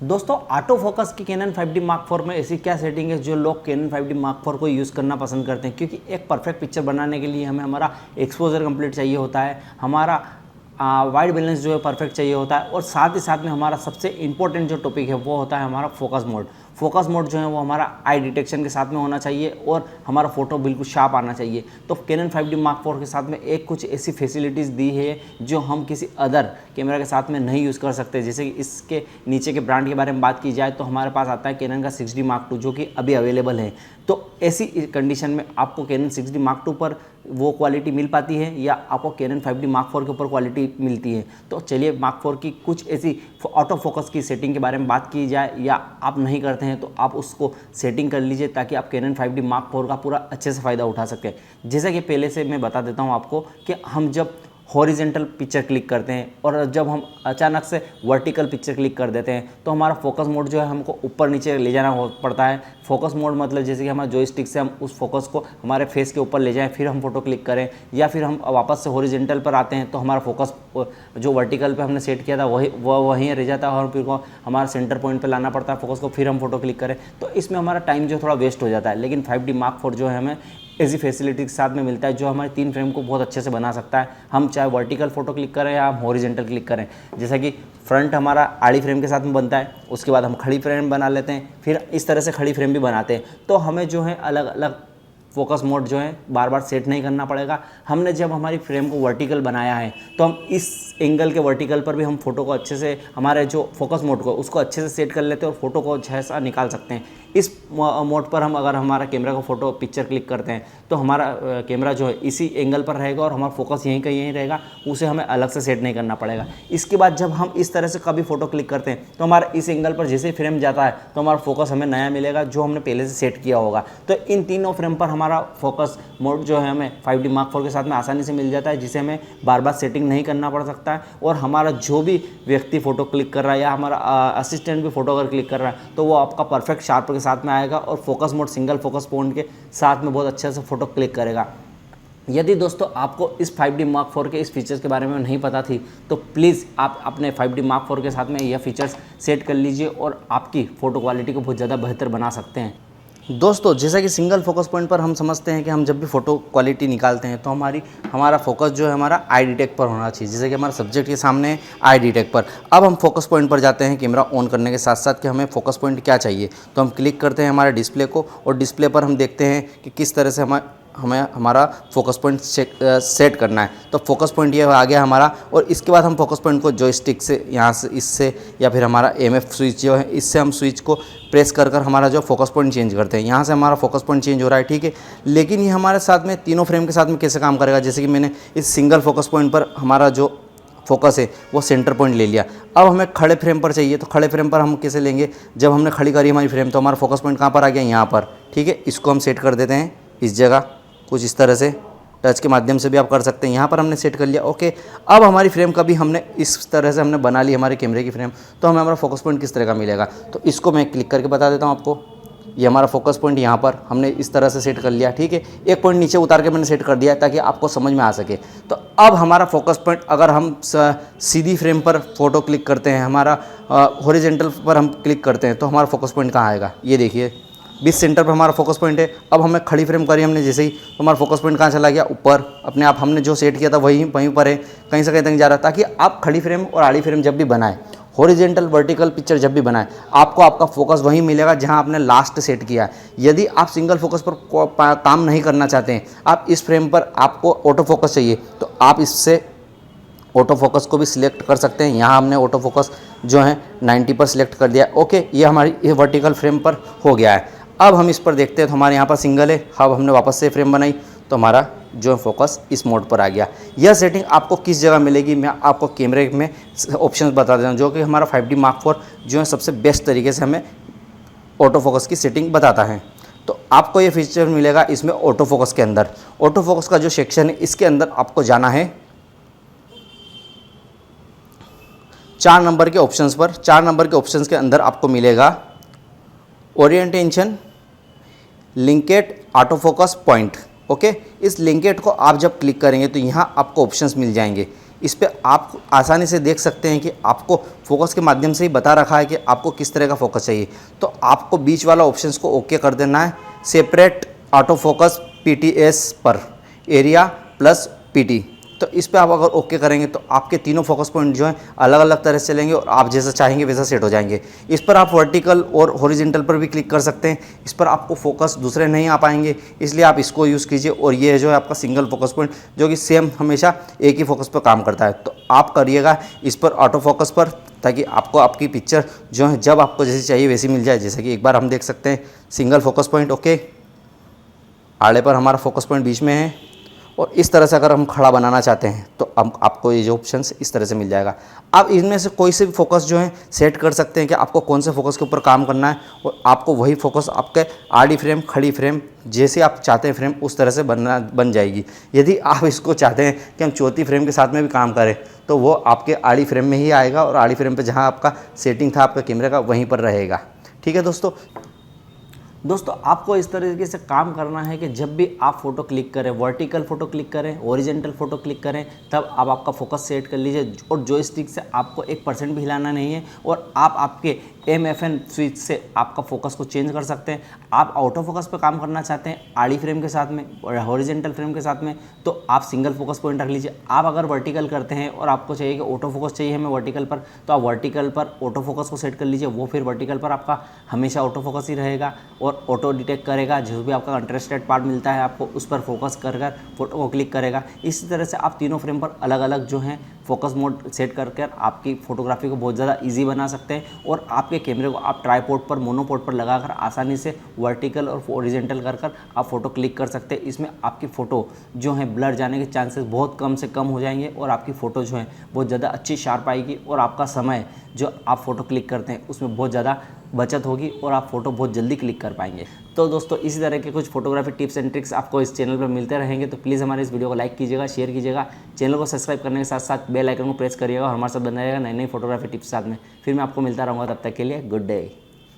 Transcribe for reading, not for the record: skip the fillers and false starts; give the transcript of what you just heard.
दोस्तों auto focus की cannon 5D Mark IV में ऐसी क्या सेटिंग है जो लोग कैनन 5D Mark IV को यूज़ करना पसंद करते हैं, क्योंकि एक परफेक्ट पिक्चर बनाने के लिए हमें हमारा एक्सपोजर कंप्लीट चाहिए होता है, हमारा वाइट बैलेंस जो है परफेक्ट चाहिए होता है, और साथ ही साथ में हमारा सबसे इंपॉर्टेंट जो टॉपिक है वो होता है हमारा फोकस मोड। फोकस मोड जो है वो हमारा आई डिटेक्शन के साथ में होना चाहिए और हमारा फोटो बिल्कुल शार्प आना चाहिए। तो कैनन 5D Mark IV के साथ में एक कुछ ऐसी फैसिलिटीज़ दी है जो हम किसी अदर कैमरा के साथ में नहीं यूज़ कर सकते। जैसे कि इसके नीचे के ब्रांड के बारे में बात की जाए तो हमारे पास आता है कैनन का 6D Mark II जो कि अभी अवेलेबल है। तो ऐसी कंडीशन में आपको कैनन 6D Mark II पर वो क्वालिटी मिल पाती है या आपको कैनन 5D Mark IV के ऊपर क्वालिटी मिलती है। तो चलिए Mark IV की कुछ ऐसी ऑटो फोकस की सेटिंग के बारे में बात की जाए, या आप नहीं करते हैं तो आप उसको सेटिंग कर लीजिए ताकि आप कैनन 5D Mark IV का पूरा अच्छे से फ़ायदा उठा सकें। जैसा कि पहले से मैं बता देता हूँ आपको कि हम जब हॉरिजेंटल पिक्चर क्लिक करते हैं और जब हम अचानक से वर्टिकल पिक्चर क्लिक कर देते हैं तो हमारा फोकस मोड जो है हमको ऊपर नीचे ले जाना पड़ता है। फोकस मोड मतलब जैसे कि हमारा जॉयस्टिक से हम उस फोकस को हमारे फेस के ऊपर ले जाएं, फिर हम फोटो क्लिक करें, या फिर हम वापस से हॉरिजेंटल पर आते हैं तो हमारा फोकस जो वर्टिकल पे हमने सेट किया था वहीं रह जाता है और फिर हमारा सेंटर पॉइंट पे लाना पड़ता है फोकस को, फिर हम फोटो क्लिक करें। तो इसमें हमारा टाइम जो थोड़ा वेस्ट हो जाता है। लेकिन 5D Mark IV जो है हमें ऐसी फैसिलिटी के साथ में मिलता है जो हमारे 3 फ्रेम को बहुत अच्छे से बना सकता है। हम चाहे वर्टिकल फोटो क्लिक करें या हम हॉरिजेंटल क्लिक करें। जैसा कि फ्रंट हमारा आड़ी फ्रेम के साथ में बनता है, उसके बाद हम खड़ी फ्रेम बना लेते हैं, फिर इस तरह से खड़ी फ्रेम भी बनाते हैं। तो हमें जो है अलग अलग फोकस मोड जो है बार बार सेट नहीं करना पड़ेगा। हमने जब हमारी फ्रेम को वर्टिकल बनाया है तो हम इस एंगल के वर्टिकल पर भी हम फोटो को अच्छे से, हमारे जो फोकस मोड को उसको अच्छे से सेट कर लेते हैं और फोटो को जैसा निकाल सकते हैं। इस मोड पर हम अगर हमारा कैमरा का फोटो पिक्चर क्लिक करते हैं तो हमारा कैमरा जो है इसी एंगल पर रहेगा और हमारा फोकस यहीं का यहीं रहेगा, उसे हमें अलग से सेट नहीं करना पड़ेगा। इसके बाद जब हम इस तरह से कभी फोटो क्लिक करते हैं तो हमारा इस एंगल पर जैसे ही फ्रेम जाता है तो हमारा फोकस हमें नया मिलेगा जो हमने पहले से सेट किया होगा। तो इन तीनों फ्रेम पर हमारा फोकस मोड जो है हमें 5D Mark IV के साथ में आसानी से मिल जाता है, जिसे हमें बार बार सेटिंग नहीं करना पड़ सकता है। और हमारा जो भी व्यक्ति फ़ोटो क्लिक कर रहा है या हमारा असिस्टेंट भी फोटो अगर क्लिक कर रहा है तो वो आपका परफेक्ट शार्प के साथ में आएगा और focus mode single focus point के साथ में बहुत अच्छे से फोटो क्लिक करेगा। यदि दोस्तों आपको इस 5D Mark IV के इस फीचर्स के बारे में नहीं पता थी तो प्लीज़ आप अपने 5D Mark IV के साथ में यह फीचर्स सेट कर लीजिए और आपकी फ़ोटो क्वालिटी को बहुत ज़्यादा बेहतर बना सकते हैं। दोस्तों जैसा कि सिंगल फोकस पॉइंट पर हम समझते हैं कि हम जब भी फ़ोटो क्वालिटी निकालते हैं तो हमारा फोकस जो है हमारा आई डिटेक्ट पर होना चाहिए, जैसे कि हमारा सब्जेक्ट के सामने है आई डिटेक्ट पर। अब हम फोकस पॉइंट पर जाते हैं कैमरा ऑन करने के साथ साथ कि हमें फोकस पॉइंट क्या चाहिए, तो हम क्लिक करते हैं हमारे डिस्प्ले को और डिस्प्ले पर हम देखते हैं कि किस तरह से हमें हमारा फोकस पॉइंट सेट करना है। तो फोकस पॉइंट ये आ गया हमारा, और इसके बाद हम फोकस पॉइंट को जॉयस्टिक से यहाँ से इससे या फिर हमारा EMF स्विच जो है इससे हम स्विच को प्रेस कर हमारा जो फोकस पॉइंट चेंज करते हैं। यहाँ से हमारा फोकस पॉइंट चेंज हो रहा है, ठीक है। लेकिन ये हमारे साथ में तीनों फ्रेम के साथ में कैसे काम करेगा, जैसे कि मैंने इस सिंगल फोकस पॉइंट पर हमारा जो फोकस है वो सेंटर पॉइंट ले लिया। अब हमें खड़े फ्रेम पर चाहिए, तो खड़े फ्रेम पर हम कैसे लेंगे, जब हमने खड़ी करी हमारी फ्रेम तो हमारा फोकस पॉइंट कहाँ पर आ गया, यहाँ पर, ठीक है। इसको हम सेट कर देते हैं इस जगह, कुछ इस तरह से टच के माध्यम से भी आप कर सकते हैं। यहाँ पर हमने सेट कर लिया, ओके। अब हमारी फ्रेम का भी हमने इस तरह से हमने बना ली हमारे कैमरे की फ्रेम, तो हमें हमारा फोकस पॉइंट किस तरह का मिलेगा, तो इसको मैं क्लिक करके बता देता हूँ आपको। ये हमारा फोकस पॉइंट यहाँ पर हमने इस तरह से सेट कर लिया, ठीक है। एक पॉइंट नीचे उतार के मैंने सेट कर दिया ताकि आपको समझ में आ सके। तो अब हमारा फोकस पॉइंट, अगर हम सीधी फ्रेम पर फोटो क्लिक करते हैं, हमारा हॉरिजेंटल पर हम क्लिक करते हैं तो हमारा फोकस पॉइंट कहाँ आएगा, ये देखिए 20 सेंटर पर हमारा फोकस पॉइंट है। अब हमें खड़ी फ्रेम करी हमने जैसे ही, तो हमारा फोकस पॉइंट कहाँ चला गया, ऊपर अपने आप। हमने जो सेट किया था वहीं पर है, कहीं से कहीं तक जा रहा है। ताकि आप खड़ी फ्रेम और आड़ी फ्रेम जब भी बनाएं, हॉरिजेंटल वर्टिकल पिक्चर जब भी बनाएं, आपको आपका फोकस वहीं मिलेगा जहां आपने लास्ट सेट किया है। यदि आप सिंगल फोकस पर काम नहीं करना चाहते हैं, आप इस फ्रेम पर आपको ऑटो फोकस चाहिए, तो आप इससे ऑटो फोकस को भी सिलेक्ट कर सकते हैं। यहाँ हमने ऑटो फोकस जो है 90 पर सिलेक्ट कर दिया, ओके। ये हमारी ये वर्टिकल फ्रेम पर हो गया है। अब हम इस पर देखते हैं तो हमारे यहाँ पर सिंगल है। अब हमने वापस से फ्रेम बनाई तो हमारा जो फोकस इस मोड पर आ गया। यह सेटिंग आपको किस जगह मिलेगी, मैं आपको कैमरे में ऑप्शंस बता देता हूँ, जो कि हमारा 5D Mark IV जो है सबसे बेस्ट तरीके से हमें ऑटो फोकस की सेटिंग बताता है। तो आपको ये फीचर मिलेगा इसमें ऑटो फोकस के अंदर। ऑटो फोकस का जो सेक्शन है इसके अंदर आपको जाना है 4 नंबर के ऑप्शंस पर। 4 नंबर के ऑप्शंस के अंदर आपको मिलेगा ओरिएंटेशन, लिंकेट, ऑटो फोकस, पॉइंट, ओके। इस लिंकेट को आप जब क्लिक करेंगे तो यहाँ आपको ऑप्शंस मिल जाएंगे। इस पे आप आसानी से देख सकते हैं कि आपको फोकस के माध्यम से ही बता रखा है कि आपको किस तरह का फोकस चाहिए। तो आपको बीच वाला ऑप्शंस को ओके कर देना है, सेपरेट ऑटो फोकस PTS पर एरिया प्लस PT। तो इस पे आप अगर ओके करेंगे तो आपके तीनों फोकस पॉइंट जो हैं अलग अलग तरह से चलेंगे और आप जैसा चाहेंगे वैसा सेट हो जाएंगे। इस पर आप वर्टिकल और हॉरिजॉन्टल पर भी क्लिक कर सकते हैं। इस पर आपको फोकस दूसरे नहीं आ पाएंगे, इसलिए आप इसको यूज़ कीजिए। और ये जो है आपका सिंगल फोकस पॉइंट जो कि सेम हमेशा एक ही फोकस पर काम करता है। तो आप करिएगा इस पर ऑटो फोकस पर, ताकि आपको आपकी पिक्चर जो है जब आपको जैसी चाहिए वैसी मिल जाए। जैसे कि एक बार हम देख सकते हैं सिंगल फोकस पॉइंट ओके, आड़े पर हमारा फोकस पॉइंट बीच में है। और इस तरह से अगर हम खड़ा बनाना चाहते हैं तो अब आपको ये जो ऑप्शन इस तरह से मिल जाएगा। आप इनमें से कोई से भी फोकस जो है सेट कर सकते हैं कि आपको कौन से फोकस के ऊपर काम करना है, और आपको वही फोकस आपके आड़ी फ्रेम खड़ी फ्रेम जैसे आप चाहते हैं फ्रेम उस तरह से बन जाएगी। यदि आप इसको चाहते हैं कि हम चौथी फ्रेम के साथ में भी काम करें तो वो आपके आड़ी फ्रेम में ही आएगा और आड़ी फ्रेम पर जहाँ आपका सेटिंग था आपका कैमरे का वहीं पर रहेगा। ठीक है दोस्तों आपको इस तरीके से काम करना है कि जब भी आप फोटो क्लिक करें, वर्टिकल फोटो क्लिक करें, ओरिजेंटल फोटो क्लिक करें, तब आप आपका फोकस सेट कर लीजिए। और जॉयस्टिक से आपको 1% भी हिलाना नहीं है। और आप आपके MFN स्विच से आपका फोकस को चेंज कर सकते हैं। आप ऑटो फोकस पे काम करना चाहते हैं आड़ी फ्रेम के साथ में और हॉरिजॉन्टल फ्रेम के साथ में, तो आप सिंगल फोकस पॉइंट रख लीजिए। आप अगर वर्टिकल करते हैं और आपको चाहिए कि ऑटो फोकस चाहिए हमें वर्टिकल पर, तो आप वर्टिकल पर ऑटो फोकस को सेट कर लीजिए। वो फिर वर्टिकल पर आपका हमेशा ऑटो फोकस ही रहेगा और ऑटो डिटेक्ट करेगा। जो भी आपका इंटरेस्टेड पार्ट मिलता है आपको उस पर फोकस कर फोटो को क्लिक करेगा। इसी तरह से आप तीनों फ्रेम पर अलग अलग जो है फोकस मोड सेट कर आपकी फोटोग्राफी को बहुत ज़्यादा ईजी बना सकते हैं। और आपके कैमरे को आप ट्राईपोड पर, मोनोपोड पर लगाकर आसानी से वर्टिकल और हॉरिजॉन्टल कर आप फोटो क्लिक कर सकते हैं। इसमें आपकी फ़ोटो जो है ब्लर जाने के चांसेस बहुत कम से कम हो जाएंगे और आपकी फ़ोटो जो है बहुत ज़्यादा अच्छी शार्प आएगी। और आपका समय जो आप फ़ोटो क्लिक करते हैं उसमें बहुत ज़्यादा बचत होगी और आप फोटो बहुत जल्दी क्लिक कर पाएंगे। तो दोस्तों इसी तरह के कुछ फोटोग्राफी टिप्स एंड ट्रिक्स आपको इस चैनल पर मिलते रहेंगे। तो प्लीज़ हमारे इस वीडियो को लाइक कीजिएगा, शेयर कीजिएगा, चैनल को सब्सक्राइब करने के साथ साथ बेल आइकन को प्रेस करिएगा और हमारे साथ बना रहेगा नई नई फोटोग्राफी टिप्स साथ में। फिर मैं आपको मिलता रहूँगा, तब तक के लिए गुड डे।